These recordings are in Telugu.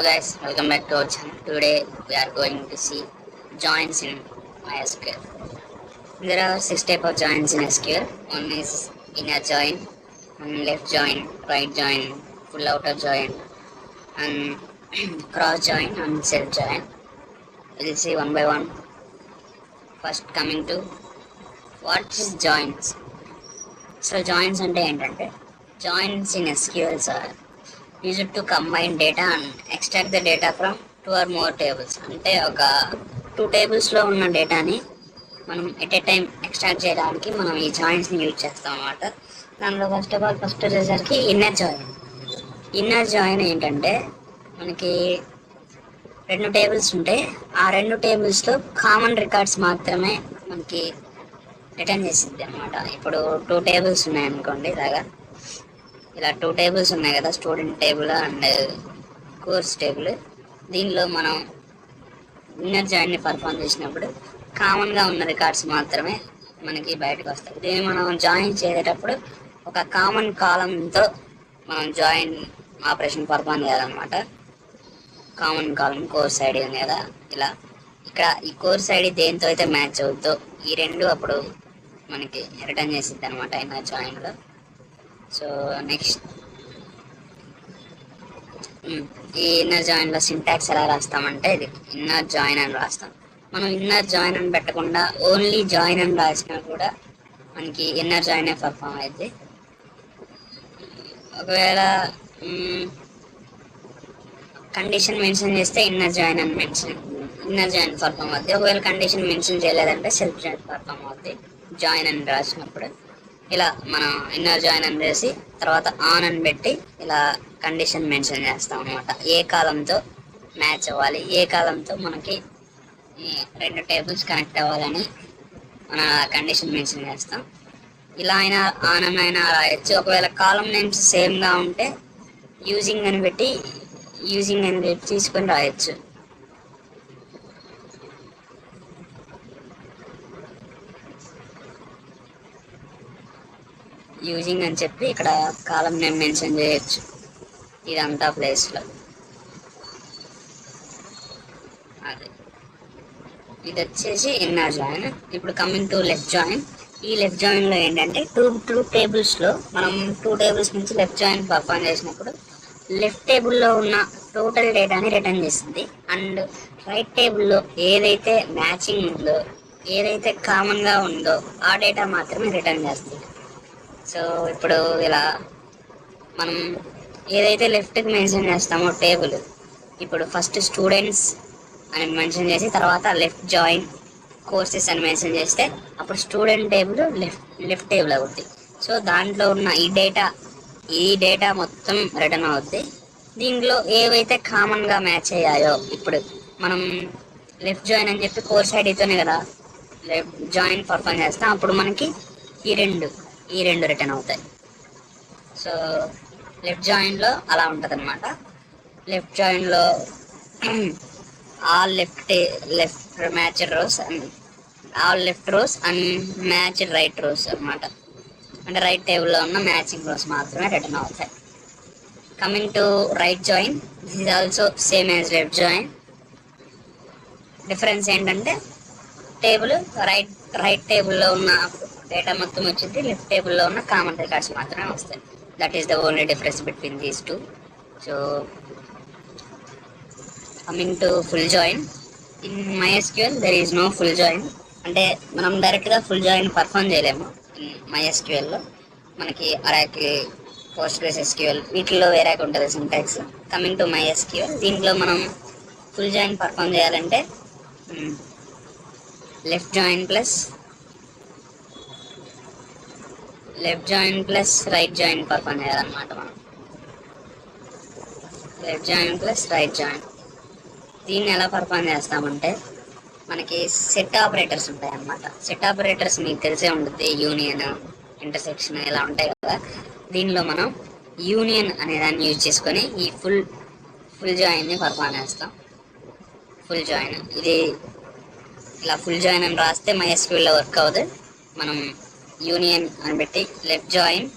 Hello guys, welcome back to our channel. Today we are going to see joins in MySQL. There are 6 types of joins in SQL. One is inner join, one left join, right join, full outer join, and cross join and self join. We'll see one by one. First coming to what is joins. So joins అంటే ఏంటంటే joins in SQL are used to combine data and extract the data from 2 or more tables. అంటే ఒక 2 tablesలో ఉన్న డేటాని మనం ఎట్ ఏ టైం ఎక్స్ట్రాక్ట్ చేయడానికి మనం ఈ జాయిన్స్ని యూజ్ చేస్తాం అన్నమాట. దానిలో ఫస్ట్ వచ్చేసరికి ఇన్నర్ జాయిన్. ఇన్నర్ జాయిన్ ఏంటంటే మనకి 2 tables ఉంటాయి. ఆ 2 tablesలో కామన్ రికార్డ్స్ మాత్రమే మనకి రిటర్న్ చేసింది అనమాట. ఇప్పుడు 2 tables ఉన్నాయనుకోండి, ఇలా 2 tables ఉన్నాయి కదా, student table and course table. దీనిలో మనం ఇన్నర్ జాయిన్ని పర్ఫామ్ చేసినప్పుడు కామన్గా ఉన్న రికార్డ్స్ మాత్రమే మనకి బయటకు వస్తాయి. దీన్ని మనం జాయిన్ చేసేటప్పుడు ఒక కామన్ కాలంతో మనం జాయిన్ ఆపరేషన్ పర్ఫామ్ చేయాలన్నమాట. కామన్ కాలం కోర్స్ ఐడి ఉంది కదా, ఇలా ఇక్కడ ఈ కోర్స్ ఐడి దేంతో అయితే మ్యాచ్ అవుతుందో ఈ రెండు అప్పుడు మనకి రిటర్న్ చేసిద్ది అనమాట ఇన్నర్ జాయిన్లో. సో నెక్స్ట్ ఈ ఇన్నర్ జాయిన్లో సింటాక్స్ ఎలా రాస్తామంటే ఇది ఇన్నర్ జాయిన్ అని రాస్తాం. మనం ఇన్నర్ జాయిన్ అని పెట్టకుండా ఓన్లీ జాయిన్ అని రాసినా కూడా మనకి ఇన్నర్ జాయిన్ పర్ఫామ్ అవుతుంది. ఒకవేళ కండిషన్ మెన్షన్ చేస్తే ఇన్నర్ జాయిన్ పర్ఫామ్ అవుతుంది. ఒకవేళ కండిషన్ మెన్షన్ చేయలేదంటే సెల్ఫ్ జాయిన్ పర్ఫామ్ అవుతుంది జాయిన్ అని రాసినప్పుడు. ఇలా మనం ఇన్నర్ జాయిన్ అని చేసి తర్వాత ఆన్ అని పెట్టి ఇలా కండిషన్ మెన్షన్ చేస్తాం అనమాట. ఏ కాలంతో మ్యాచ్ అవ్వాలి, ఏ కాలంతో మనకి 2 tables కనెక్ట్ అవ్వాలని మన కండిషన్ మెన్షన్ చేస్తాం. ఇలా అయినా ఆన్ అయినా రాయొచ్చు. ఒకవేళ కాలం నేమ్స్ సేమ్గా ఉంటే యూజింగ్ అని పెట్టి తీసుకొని రాయొచ్చు. యూజింగ్ అని చెప్పి ఇక్కడ కాలం నేమ్ మెన్షన్ చేయొచ్చు ఇదంతా ప్లేస్లో. అదే ఇది వచ్చేసి ఇన్నర్ జాయిన్. ఇప్పుడు కమింగ్ టు లెఫ్ట్ జాయిన్. ఈ లెఫ్ట్ జాయిన్లో ఏంటంటే టూ టేబుల్స్లో మనం 2 tables నుంచి లెఫ్ట్ జాయిన్ పర్ఫామ్ చేసినప్పుడు లెఫ్ట్ టేబుల్లో ఉన్న టోటల్ డేటాని రిటర్న్ చేస్తుంది. అండ్ రైట్ టేబుల్లో ఏదైతే మ్యాచింగ్ ఉందో, ఏదైతే కామన్గా ఉందో ఆ డేటా మాత్రమే రిటర్న్ చేస్తుంది. సో ఇప్పుడు ఇలా మనం ఏదైతే లెఫ్ట్కి మెన్షన్ చేస్తామో టేబుల్, ఇప్పుడు ఫస్ట్ స్టూడెంట్స్ అని మెన్షన్ చేసి తర్వాత లెఫ్ట్ జాయిన్ కోర్సెస్ అని మెన్షన్ చేస్తే అప్పుడు స్టూడెంట్ టేబుల్ లెఫ్ట్ టేబుల్ అవుతుంది. సో దాంట్లో ఉన్న ఈ డేటా మొత్తం రిటర్న్ అవుద్ది. దీనిలో ఏవైతే కామన్గా మ్యాచ్ అయ్యాయో, ఇప్పుడు మనం లెఫ్ట్ జాయిన్ అని చెప్పి కోర్స్ ఐడితోనే కదా లెఫ్ట్ జాయిన్ పర్ఫామ్ చేస్తాం, అప్పుడు మనకి ఈ రెండు రిటర్న్ అవుతాయి. సో లెఫ్ట్ జాయిన్లో అలా ఉంటుంది అనమాట. లెఫ్ట్ జాయిన్లో all left matched rows and all left rows and matched right rows అనమాట. అంటే రైట్ టేబుల్లో ఉన్న మ్యాచింగ్ రోస్ మాత్రమే రిటర్న్ అవుతాయి. Coming to right join, this is also same as left join. Difference ఏంటంటే టేబుల్ రైట్ టేబుల్లో ఉన్న డేటా మొత్తం వచ్చింది, లెఫ్ట్ టేబుల్లో ఉన్న కామన్ రికార్డ్స్ మాత్రమే వస్తాయి. That is the only difference between these two. So coming to full join, in MySQL there is no full join. అంటే మనం డైరెక్ట్గా ఫుల్ జాయిన్ పర్ఫామ్ చేయలేము ఇన్ MySQLలో. మనకి అరాకి, PostgreSQL వీటిల్లో వేరేగా ఉంటుంది సింటాక్స్. కమింగ్ టు MySQL, దీంట్లో మనం ఫుల్ జాయిన్ పర్ఫామ్ చేయాలంటే left join plus right join perform చేయాలన్నమాట. మనం left join plus right join దీన్ని ఎలా పర్ఫామ్ చేస్తామంటే మనకి సెట్ ఆపరేటర్స్ ఉంటాయి అన్నమాట. సెట్ ఆపరేటర్స్ మీకు తెలిసే ఉంటుంది, యూనియన్, ఇంటర్సెక్షన్ ఇలా ఉంటాయి కదా. దీనిలో మనం యూనియన్ అనే దాన్ని యూజ్ చేసుకొని ఈ ఫుల్ జాయిన్ని పర్ఫామ్ చేస్తాం. ఫుల్ జాయిన్ ఇది ఇలా ఫుల్ జాయిన్ అని రాస్తే MySQLలో వర్క్ అవ్వదు. మనం యూనియన్ అని పెట్టి లెఫ్ట్ జాయిన్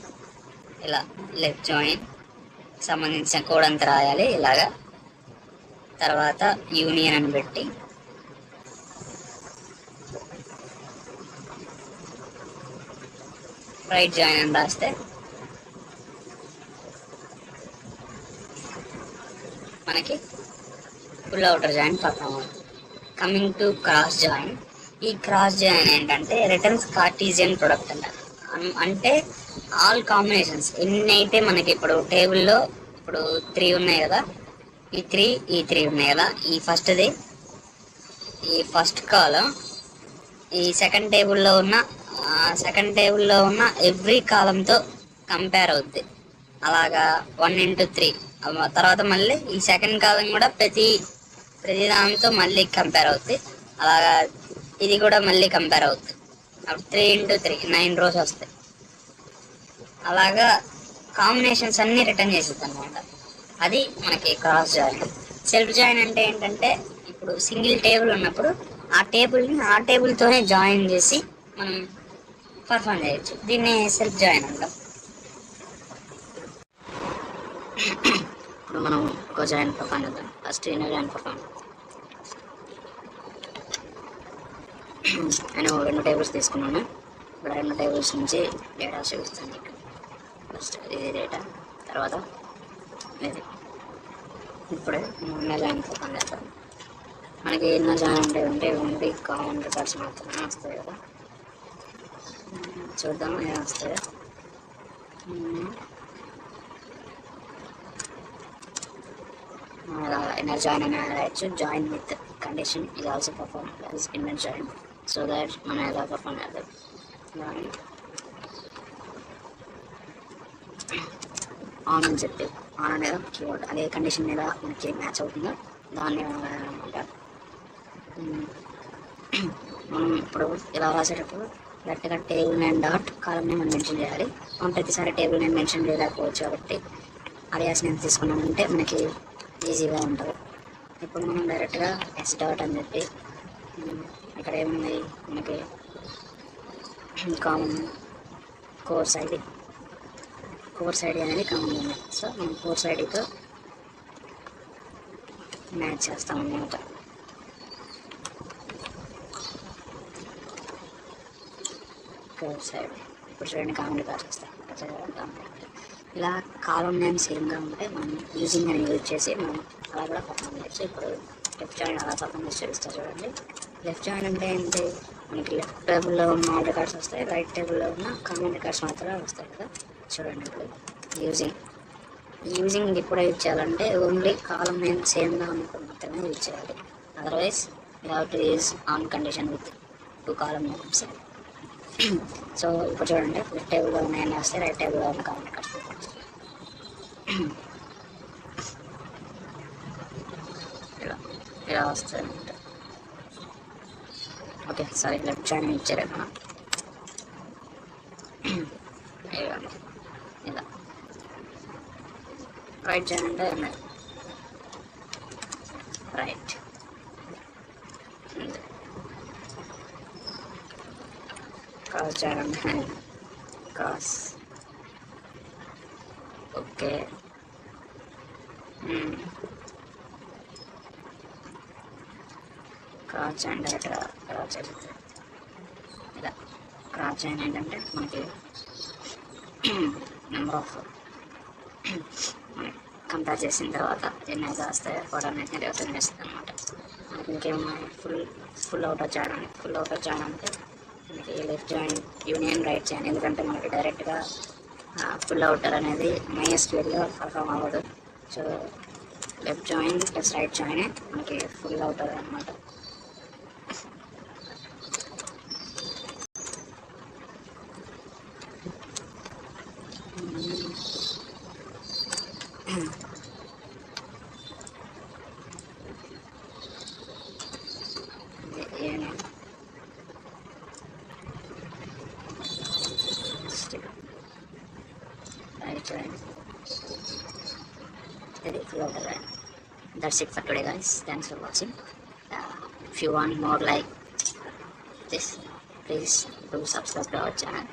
సంబంధించిన కోడ్ అంతా రాయాలి ఇలాగా. తర్వాత యూనియన్ అని పెట్టి రైట్ జాయిన్ అని రాస్తే మనకి ఫుల్ అవుటర్ జాయిన్ పర్ఫామ్ అవుతుంది. Coming to cross join. ఈ క్రాస్ జాయిన్ ఏంటంటే రిటర్న్స్ కార్టీజియన్ ప్రొడక్ట్ అంటారు. అంటే ఆల్ కాంబినేషన్స్ ఎన్ని అయితే మనకి ఇప్పుడు టేబుల్లో ఇప్పుడు 3 ఉన్నాయి కదా, ఈ త్రీ ఉన్నాయి కదా, ఈ ఫస్ట్ది ఈ ఫస్ట్ కాలం ఈ సెకండ్ టేబుల్లో ఉన్న ఎవ్రీ కాలంతో కంపేర్ అవుద్ది. అలాగా 1 into 3 తర్వాత మళ్ళీ ఈ సెకండ్ కాలం కూడా ప్రతి దాంతో మళ్ళీ కంపేర్ అవుద్ది. అలాగా ఇది కూడా మళ్ళీ కంపేర్ అవుద్ది. అప్పుడు 3 into 3 9 rows వస్తాయి. అలాగా కాంబినేషన్స్ అన్నీ రిటర్న్ చేసిద్ది అనమాట. అది మనకి క్రాస్ జాయిన్. సెల్ఫ్ జాయిన్ అంటే ఏంటంటే ఇప్పుడు సింగిల్ టేబుల్ ఉన్నప్పుడు ఆ టేబుల్తోనే జాయిన్ చేసి మనం పర్ఫామ్ చేయొచ్చు. దీన్ని సెల్ఫ్ జాయిన్ అంటాం. ఇప్పుడు మనం ఒక జాయిన్ పర్ఫామ్ చేద్దాం. First inner join perform. నేను 2 టేబుల్స్ తీసుకున్నాను. ఇప్పుడు 2 టేబుల్స్ నుంచి డేటా చూపిస్తాను. ఫస్ట్ ఇది డేటా, తర్వాత ఇది. ఇప్పుడు ఇన్నర్ జాయిన్ పర్ఫామ్ చేద్దాం. మనకి ఇన్నర్ జాయిన్ ఉంటే ఓన్లీ కామన్ రికార్డ్స్ మాత్రమే వస్తాయి కదా. చూద్దాం ఏం వస్తాయి. ఇన్నర్ జాయిన్ అని రాయొచ్చు. జాయిన్ విత్ కండిషన్ ఇది also perform as inner join. So that మనం ఎలా పర్ఫామ్ చేద్దాం. ఆన్ అని చెప్పి ఆన్ అనేది కీవర్డ్, అదే కండిషన్ మీద మనకి మ్యాచ్ అవుతుందో దాన్ని అనమాట. మనం ఇప్పుడు ఇలా రాసేటప్పుడు కరెక్ట్గా టేబుల్ నేమ్ డాట్ కాలం నేమ్ మెన్షన్ చేయాలి. మనం ప్రతిసారి టేబుల్ నేమ్ మెన్షన్ చేయలేకపోవచ్చు కాబట్టి అలియాస్ నేమ్ తీసుకున్నామంటే మనకి ఈజీగా ఉంటుంది. ఇప్పుడు మనం డైరెక్ట్గా ఎస్ డాట్ అని చెప్పి ఇక్కడ ఏముంది మనకి కామన్ కోర్స్ ఐడి అనేది కామన్ ఉంది. సో మనం కోర్స్ ఐడితో మ్యాచ్ చేస్తాం అన్నమాట. కోర్స్ ఐడి ఇప్పుడు చూడండి కామన్ రికార్డ్స్ వస్తాయి. ఇలా కాలం నేమ్ సేమ్గా ఉంటే మనం యూజింగ్ అని యూజ్ చేసి మనం అలా కూడా పర్ఫామ్ చేయొచ్చు. ఇప్పుడు లెఫ్ట్ జాయిన్ అలా పర్ఫామ్ చేసి చూపిస్తా చూడండి. లెఫ్ట్ జాయిన్ అంటే ఏంటి, మనకి లెఫ్ట్ టేబుల్లో ఉన్న ఆల్ రికార్డ్స్ వస్తాయి, రైట్ టేబుల్లో ఉన్న కామన్ రికార్డ్స్ మాత్రమే వస్తాయి కదా. చూడండి ఇప్పుడు యూజింగ్ ఎప్పుడు యూజ్ చేయాలంటే ఓన్లీ కాలం నేమ్ సేమ్గా ఉన్నప్పుడు మాత్రమే యూజ్ చేయాలి. Otherwise you have to use on condition with 2 column names. So ఇప్పుడు చూడండి లెఫ్ట్ టేబుల్లో ఉన్నాయని వస్తే రైట్ టేబుల్లో ఉన్న కామన్ రికార్డ్స్ ఇలా వస్తాయి అన్నమాట. ఓకే సారీ లెఫ్ట్ జాయిన్ ఇచ్చారు కదా. ఇలా రైట్ జాయిన్ అంటే రైట్ క్రాస్ జాయిన్ అంటే క్రాస్. ఓకే క్రాస్ జాయిన్ డైరెక్ట్గా క్రాస్ చేస్తుంది. ఇలా క్రాస్ జాయిన్ ఏంటంటే మనకి నెంబర్ ఆఫ్ కంపేర్ చేసిన తర్వాత ఎన్ని అయితే వస్తాయో వాటన్నిటిని రిటర్న్ చేస్తుంది అనమాట. మనకి ఇంకేమున్నాయి ఫుల్ అవుటర్ జాయిన్ అంటే మనకి left join union right join. ఎందుకంటే మనకి డైరెక్ట్గా ఫుల్ అవుటర్ అనేది MySQLలో పర్ఫామ్ అవ్వదు. So left join plus right join మనకి ఫుల్ అవుటర్ అనమాట. That's it for today guys. Thanks for watching. If you want more like this, please do subscribe to our channel.